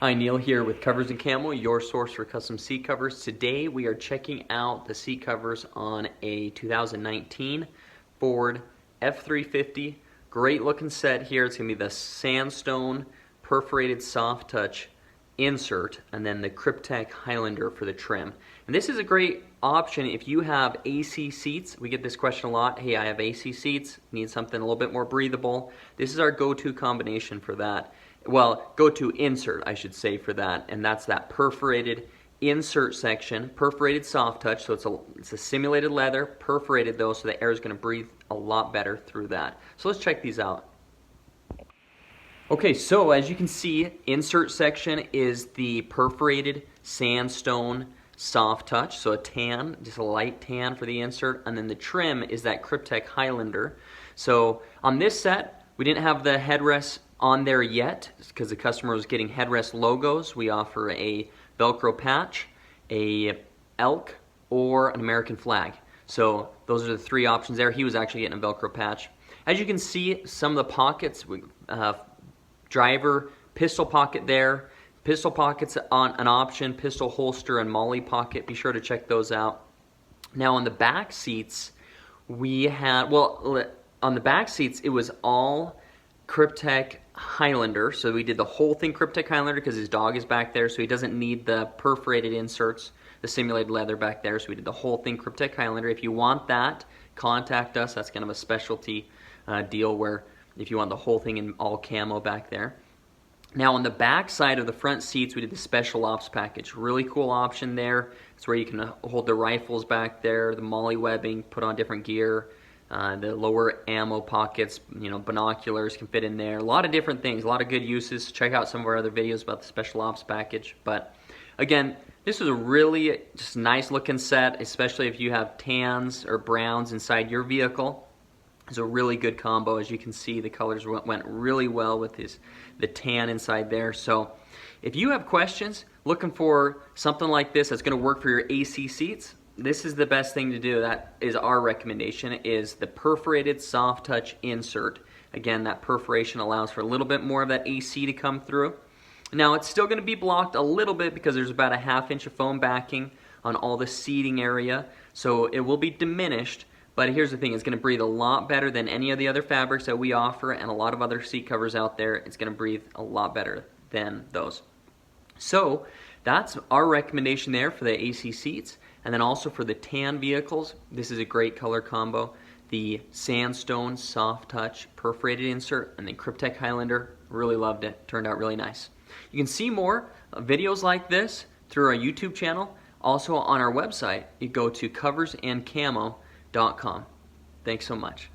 Hi, Neil here with Covers Camo, your source for custom seat covers. Today we are checking out the seat covers on a 2019 Ford F350. Great looking set here. It's going to be the sandstone perforated soft touch insert and then the Kryptek Highlander for the trim. And this is a great option if you have AC seats. We get this question a lot. Hey, I have AC seats, need something a little bit more breathable. This is our go-to combination for that. Well, go-to insert, I should say, for that, and that's that perforated insert section, perforated soft touch, so it's a simulated leather, perforated though, so the air is going to breathe a lot better through that. So let's check these out. Okay, so as you can see, insert section is the perforated sandstone soft touch, so a tan, just a light tan for the insert, and then the trim is that Kryptek Highlander. So on this set, we didn't have the headrest on there yet because the customer was getting headrest logos. We offer a Velcro patch, a elk, or an American flag. So those are the three options there. He was actually getting a Velcro patch. As you can see, some of the pockets, driver pistol pocket there. Pistol pockets on an option, pistol holster and MOLLE pocket. Be sure to check those out. Now on the back seats, we had, well, on the back seats, it was all Kryptek Highlander. So we did the whole thing Kryptek Highlander because his dog is back there, so he doesn't need the perforated inserts, the simulated leather back there. So we did the whole thing Kryptek Highlander. If you want that, contact us. That's kind of a specialty deal where if you want the whole thing in all camo back there. Now on the back side of the front seats, we did the Special Ops package. Really cool option there. It's where you can hold the rifles back there, the MOLLE webbing, put on different gear, the lower ammo pockets, you know, binoculars can fit in there. A lot of different things, a lot of good uses. Check out some of our other videos about the Special Ops package. But again, this was a really just nice looking set, especially if you have tans or browns inside your vehicle. It's a really good combo. As you can see, the colors went really well with the tan inside there. So if you have questions, looking for something like this that's going to work for your AC seats, this is the best thing to do. That is our recommendation, is the perforated soft touch insert. Again, that perforation allows for a little bit more of that AC to come through. Now it's still going to be blocked a little bit because there's about a 1/2 inch of foam backing on all the seating area, so it will be diminished. But here's the thing, it's going to breathe a lot better than any of the other fabrics that we offer and a lot of other seat covers out there. It's going to breathe a lot better than those. So that's our recommendation there for the AC seats. And then also for the tan vehicles, this is a great color combo. The sandstone soft touch perforated insert and the Kryptek Highlander, really loved it. Turned out really nice. You can see more videos like this through our YouTube channel. Also on our website, you go to coversandcamo.com. Thanks so much.